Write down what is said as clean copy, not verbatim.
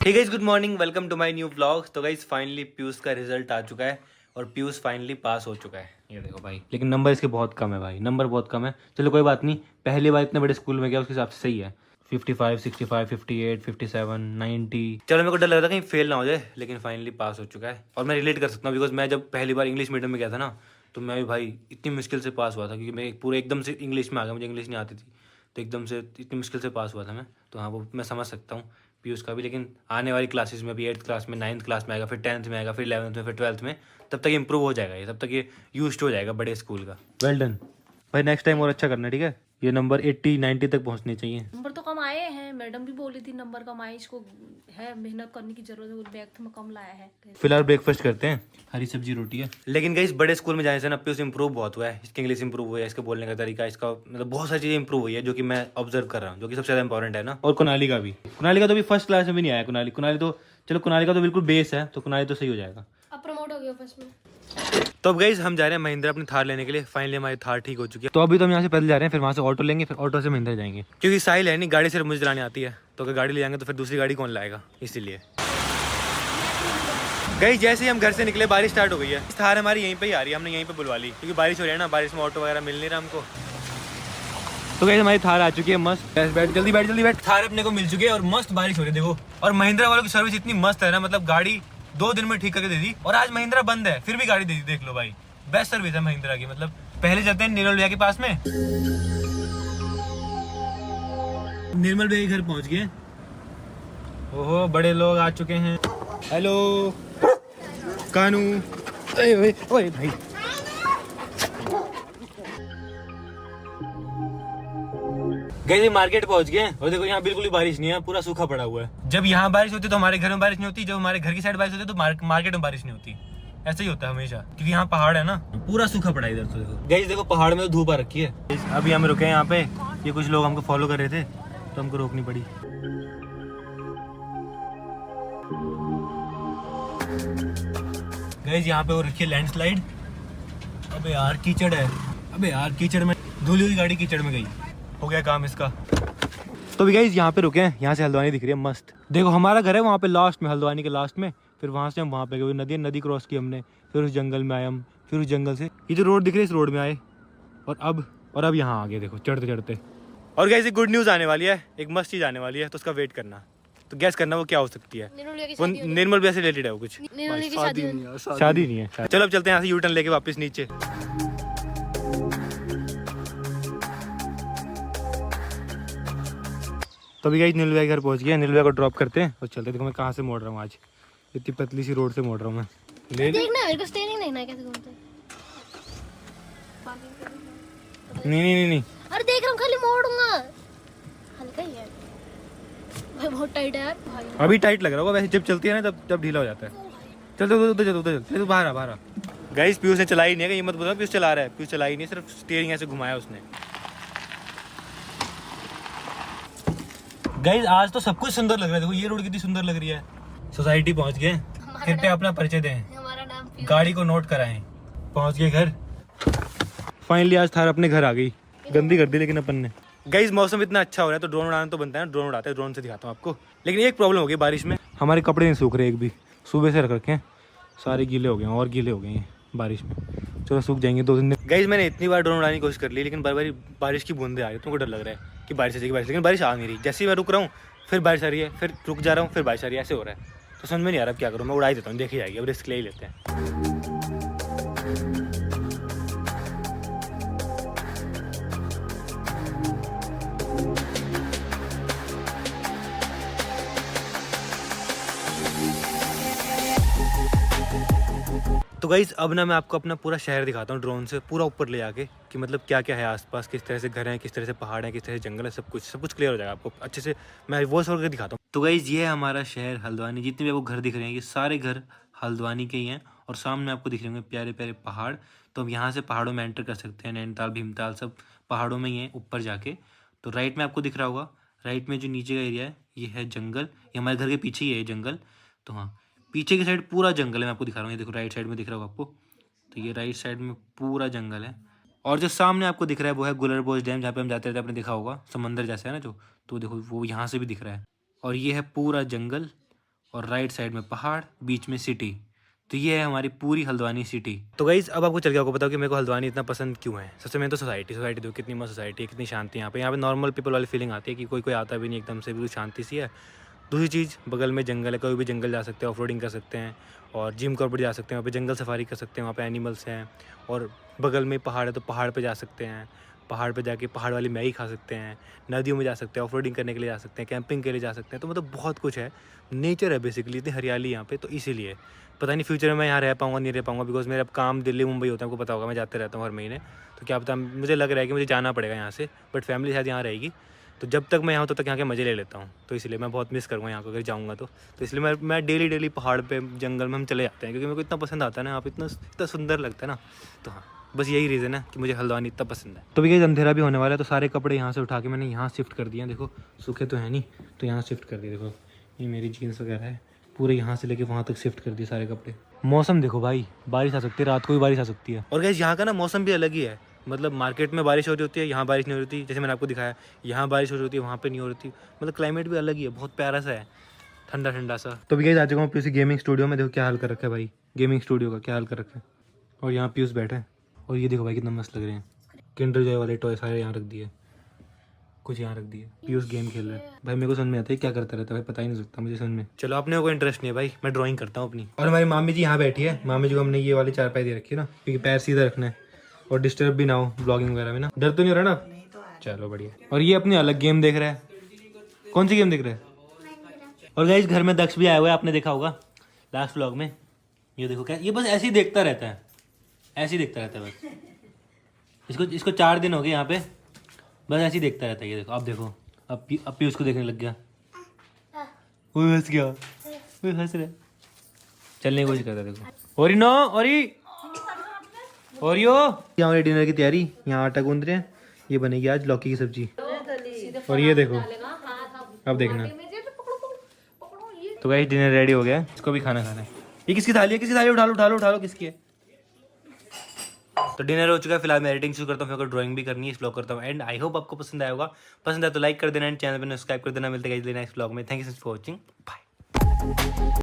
Hey guys, good morning, welcome to my new vlog. तो guys finally Piyush का result आ चुका है और पीयूष फाइनली पास हो चुका है। ये देखो भाई, लेकिन नंबर इसके बहुत कम है भाई, नंबर बहुत कम है। चलो कोई बात नहीं, पहली बार इतने बड़े स्कूल में गया, उसके हिसाब से सही है। 55, 65, 58, 57, 90। चलो मेरे को डर लग रहा था कहीं फेल ना हो जाए, लेकिन फाइनली पास हो चुका है। और मैं रिलेट कर सकता हूँ बिकॉज मैं जब पहली बार इंग्लिश मीडियम में गया था ना, तो मैं भी भाई इतनी मुश्किल से पास हुआ था, क्योंकि मैं पूरे एकदम से इंग्लिश में आ गया, मुझे इंग्लिश नहीं आती थी, तो एकदम से इतनी मुश्किल से पास हुआ था मैं। तो हाँ, वो मैं समझ सकता हूँ पीयूष का भी। लेकिन आने वाली क्लासेस में भी 8th क्लास में, 9th क्लास में आएगा, फिर 10th में आएगा, फिर 11th में, फिर 12th में, तब तक इम्प्रूव हो जाएगा ये, तब तक ये यूज्ड हो जाएगा बड़े स्कूल का। वेल डन भाई, नेक्स्ट टाइम और अच्छा करना, ठीक है। ये नंबर 80 90 तक पहुंचने चाहिए। नंबर तो कम आए हैं, मैडम भी बोली थी नंबर कम आए, इसको है मेहनत करने की जरूरत है, मैथ में कम लाया है। फिलहाल ब्रेकफास्ट करते हैं, हरी सब्जी रोटी है। लेकिन गाइस बड़े स्कूल में जाने से ना पीयूष इंप्रूव बहुत हुआ है। इसकी इंग्लिश इंप्रूव हुई है, इसके बोलने का तरीका, इसका मतलब बहुत सारी चीजें इंप्रूव हुई है, जो कि मैं ऑब्जर्व कर रहा हूँ, जो कि सबसे ज्यादा इंपॉर्टेंट है ना। और कुनाली का भी, कुनाली का तो भी फर्स्ट क्लास में भी नहीं आया। कुनाली तो चलो, कुनाली का तो बिल्कुल बेस है, तो कुनाली तो सही हो जाएगा। अब प्रमोट हो गया फर्स्ट में। तो अब गाइस हम जा रहे हैं महिंद्रा अपनी थार लेने के लिए। फाइनली हमारी थार ठीक हो चुकी है। तो अभी तो हम यहाँ से पैदल जा रहे हैं, फिर वहाँ से ऑटो लेंगे, फिर ऑटो से महिंद्रा जाएंगे, क्योंकि साहिल है नहीं, गाड़ी सिर्फ मुझे चलानी आती है। तो अगर गाड़ी ले जाएंगे तो फिर दूसरी गाड़ी कौन लाएगा, इसीलिए। गाइस जैसे ही हम घर से निकले बारिश स्टार्ट हो गई है। थार हमारी यहीं पे ही आ रही है, हमने यहीं पे बुलवा ली, क्योंकि बारिश हो रही है ना, बारिश में ऑटो वगैरह मिल नहीं रहा हमको। तो गाइस हमारी थार आ चुकी है, मस्त। बैठ जल्दी बैठ जल्दी बैठ। थार अपने को मिल चुकी है और मस्त बारिश हो रही है, देखो। और महिंद्रा वालों की सर्विस इतनी मस्त है ना, मतलब गाड़ी 2 दिन में ठीक करके दे दी। और आज महिंद्रा बंद है, फिर भी गाड़ी दे दी, देख लो भाई। बेस्ट सर्विस है महिंद्रा की। मतलब पहले चलते हैं निर्मल भैया के पास में। निर्मल भैया के घर पहुंच गए। ओहो, बड़े लोग आ चुके हैं। हेलो कानू। ओए भाई, गए मार्केट पहुंच गए और देखो यहाँ बिल्कुल ही बारिश नहीं है, पूरा सूखा पड़ा हुआ है। जब यहाँ बारिश होती है तो हमारे घर में बारिश नहीं होती, जब हमारे घर की साइड बारिश होती है तो मार्केट में बारिश नहीं होती। ऐसा ही होता है हमेशा, क्योंकि यहाँ पहाड़ है ना, पूरा सूखा पड़ा है इधर। तो देखो गाइस, देखो पहाड़ में तो धूप आ रखी है। अभी हम रुके हैं यहाँ पे, ये कुछ लोग हमको फॉलो कर रहे थे, तो हमको रोकनी पड़ी। गाइस यहाँ पे हो रखी है लैंडस्लाइड। अबे यार कीचड़ है, अबे यार कीचड़ में धुली हुई गाड़ी कीचड़ में गई, हो गया काम इसका। तो भी गाइस यहाँ पे रुके हैं, यहाँ से हल्द्वानी दिख रही है मस्त। देखो हमारा घर है वहाँ पे लास्ट में, हल्द्वानी के लास्ट में। फिर वहाँ से हम वहाँ पे गए, नदी क्रॉस की हमने, फिर उस जंगल में आए हम, फिर उस जंगल से ये जो रोड दिख रही है, इस रोड में आए, और अब यहाँ आ गए, देखो चढ़ते चढ़ते। और गाइस एक गुड न्यूज़ आने वाली है, एक मस्त चीज़ आने वाली है, तो उसका वेट करना। तो गैस करना वो क्या हो सकती है। वो निर्मल भैया से रिलेटेड है वो कुछ। शादी नहीं है। चलो अब चलते हैं यहाँ से, यू टर्न लेके वापस नीचे। तो अभी गाइस नीलू भैया घर पहुंच गया, नीलू भैया को ड्रॉप करते हैं और चलते। देखो मैं कहाँ से मोड़ रहा हूँ आज, इतनी पतली सी रोड से मोड़ रहा हूँ मैं। देखना मेरे को स्टीयरिंग देखना है कैसे घूमते हैं। नहीं अरे देख रहा हूँ, खाली मोड़ूंगा, हल्का ही है भाई, बहुत टाइट है यार भाई। अभी टाइट लग रहा होगा, वैसे जब चलती है ना तब ढीला हो जाता है। चल उधर बाहर। गाइस पीयूष ने चलाई नहीं है, ये मत बोलो पीयूष चला रहा है। पीयूष चलाई नहीं, सिर्फ स्टीयरिंग ऐसे घुमाया उसने। गाइस आज तो सब कुछ सुंदर लग रहा है, देखो ये रोड कितनी सुंदर लग रही है। सोसाइटी पहुंच गए, कृपया अपना परिचय दें, हमारा नाम गाड़ी को नोट कराएं। पहुंच गए घर फाइनली। आज थार अपने घर आ गई, गंदी कर दी लेकिन अपन ने। गाइस मौसम इतना अच्छा हो रहा है तो ड्रोन उड़ाना तो बनता है ना, ड्रोन उड़ाते हैं, ड्रोन से दिखाता हूँ आपको। लेकिन एक प्रॉब्लम हो गई बारिश में, हमारे कपड़े नहीं सूख रहे एक भी, सुबह से रख रखे हैं, सारे गीले हो गए हैं और गीले हो गए हैं बारिश में। चलो सूख जाएंगे 2 दिन में। गाइस मैंने इतनी बार ड्रोन उड़ाने की कोशिश कर ली, लेकिन बार बार बारिश की बूंदे आ रही है, तुमको डर लग रहा है कि बारिश आ जाएगी, लेकिन बारिश आ नहीं रही। जैसे ही मैं रुक रहा हूँ फिर बारिश आ रही है, फिर रुक जा रहा हूँ फिर बारिश आ रही है, ऐसे हो रहा है। तो समझ में नहीं आ रहा अब क्या करूँ, मैं उड़ा देता हूँ, देखी जाएगी, अब रिस्क ले ही लेते हैं। तो गाइस अब ना मैं आपको अपना पूरा शहर दिखाता हूँ ड्रोन से, पूरा ऊपर ले जाके, कि मतलब क्या क्या है आसपास, किस तरह से घर हैं, किस तरह से पहाड़ हैं, किस तरह से जंगल है, सब कुछ क्लियर हो जाएगा आपको अच्छे से। मैं वो सब करके दिखाता हूँ। तो गाइस ये है हमारा शहर हल्द्वानी। जितने भी आपको घर दिख रहे हैं ये सारे घर हल्द्वानी के ही हैं, और सामने आपको दिख रहे होंगे प्यारे प्यारे पहाड़। तो हम यहाँ से पहाड़ों में एंटर कर सकते हैं, नैनीताल भीमताल सब पहाड़ों में ही है ऊपर जाके। तो राइट में आपको दिख रहा होगा, राइट में जो नीचे का एरिया है ये है जंगल, ये हमारे घर के पीछे ही है जंगल। तो हाँ, पीछे की साइड पूरा जंगल है, मैं आपको दिखा रहा हूँ, ये देखो राइट साइड में दिख रहा होगा आपको। तो ये राइट साइड में पूरा जंगल है। और जो सामने आपको दिख रहा है वो है गुलरबोज डैम, जहाँ पे हम जाते रहते हैं, आपने देखा होगा, समंदर जैसा है ना जो। तो देखो वो यहाँ से भी दिख रहा है। और ये है पूरा जंगल, और राइट साइड में पहाड़, बीच में सिटी। तो ये है हमारी पूरी हल्द्वानी सिटी। तो गाइस अब आपको चल गया आपको बताओ कि मेरे को हल्द्वानी इतना पसंद क्यों है। सबसे मेन तो सोसाइटी देखो कितनी मस्त सोसाइटी है, कितनी शांति है यहाँ पे नॉर्मल पीपल वाली फीलिंग आती है कि कोई आता भी नहीं, एकदम से बिल्कुल शांति सी है। दूसरी चीज़ बगल में जंगल है, कोई भी जंगल जा सकते हैं, ऑफ रोडिंग कर सकते हैं और जिम कॉर्बेट जा सकते हैं, वहाँ पे जंगल सफारी कर सकते हैं, वहाँ पे एनिमल्स हैं। और बगल में पहाड़ है तो पहाड़ पे जा सकते हैं, पहाड़ पे जाके पहाड़ वाली मैगी खा सकते हैं, नदियों में जा सकते हैं, ऑफ रोडिंग करने के लिए जा सकते हैं, कैंपिंग के लिए जा सकते हैं। तो मतलब बहुत कुछ है, नेचर है बेसिकली, इतनी हरियाली यहाँ पे। तो इसीलिए पता नहीं फ्यूचर में मैं यहाँ रह पाऊँगा नहीं रह पाऊँगा, बिकॉज मेरा काम दिल्ली मुंबई होता है, आपको पता होगा, मैं जाते रहता हूँ हर महीने। तो क्या पता, मुझे लग रहा है कि मुझे जाना पड़ेगा यहाँ से, बट फैमिली शायद यहाँ रहेगी। तो जब तक मैं यहाँ हूँ तब तक यहाँ के मज़े ले लेता हूँ। तो इसलिए मैं बहुत मिस करूँगा यहाँ को अगर जाऊँगा तो इसलिए मैं डेली पहाड़ पे जंगल में हम चले जाते हैं, क्योंकि मेरे को इतना पसंद आता है ना, यहाँ पे इतना सुंदर लगता है ना। तो हाँ, बस यही रीज़न है कि मुझे हल्द्वानी इतना पसंद है। तो भैया अंधेरा भी होने वाला है, तो सारे कपड़े यहाँ से उठा के मैंने यहाँ शिफ्ट कर दिए। देखो सूखे तो है नहीं, तो यहाँ शिफ्ट कर दिए। देखो ये मेरी जीन्स वगैरह है, पूरे यहाँ से लेके वहाँ तक शिफ्ट कर दिए सारे कपड़े। मौसम देखो भाई, बारिश आ सकती है, रात को भी बारिश आ सकती है। और गाइस यहाँ का ना मौसम भी अलग ही है, मतलब मार्केट में बारिश हो रही होती है, यहाँ बारिश नहीं हो रही होती। जैसे मैंने आपको दिखाया, यहाँ बारिश हो रही होती है, वहाँ पे नहीं हो रही थी। मतलब क्लाइमेट भी अलग ही है, बहुत प्यारा सा है, ठंडा ठंडा सा। तो भी गाइस आ चुका हूँ पीयूष गेमिंग स्टूडियो में। देखो क्या हाल कर रखा है भाई, गेमिंग स्टूडियो का क्या हाल कर रखा है। और यहाँ पीयूष बैठा है, और ये देखो भाई कितना मस्त लग रहे हैं। किंडर जॉय वाले टॉय सारे यहाँ रख दिए, कुछ यहाँ रख दिए। पीयूष गेम खेल रहा है भाई, मेरे को समझ में आता है क्या करता रहता है भाई, पता ही नहीं सकता मुझे समझ में। चलो अपने को इंटरेस्ट नहीं है भाई, मैं ड्राइंग करता हूँ अपनी। और हमारी मामी जी यहाँ बैठी है, मामी जी को हमने ये वाली चारपाई दे रखी है ना, क्योंकि पैर सीधा रखना है और डिस्टर्ब भी ना हो ब्लॉगिंग वगैरह में ना। डर तो नहीं हो रहा ना? चलो बढ़िया। और ये अपनी अलग गेम देख रहा है। कौन सी गेम देख रहा है? और गाइस घर में दक्ष भी आया हुआ है, आपने देखा होगा लास्ट व्लॉग में। ये देखो क्या, ये बस ऐसे ही देखता रहता है, ऐसे ही देखता रहता है बस। इसको 4 दिन हो गए यहाँ पे, बस ऐसे ही देखता रहता है। ये देखो, अब देखो अब भी उसको देखने लग गया। वो हंस गया, वो हंस रहा है, चलने की कोशिश करता है। देखो ओरी नो ओरी ओरियो। यहाँ वाली डिनर की तैयारी, यहाँ आटा गूंद रहे हैं, ये बनेगी आज लौकी की सब्जी। और ये देखो अब देखना। तो गाइस डिनर रेडी हो गया है, इसको भी खाना खाना है। ये किसकी थाली है? किसकी थाली? उठा लो किसकी है? तो डिनर हो चुका है, फिलहाल मैं एडिटिंग शुरू करता हूँ, फिर ड्राइंग भी करनी है, इस व्लॉग करता हूँ एंड आई होप आपको पसंद आया होगा। पसंद आया तो लाइक कर देना एंड चैनल पर सब्सक्राइब कर देना। मिलते हैं नेक्स्ट व्लॉग में। Thank you so much for watching, bye.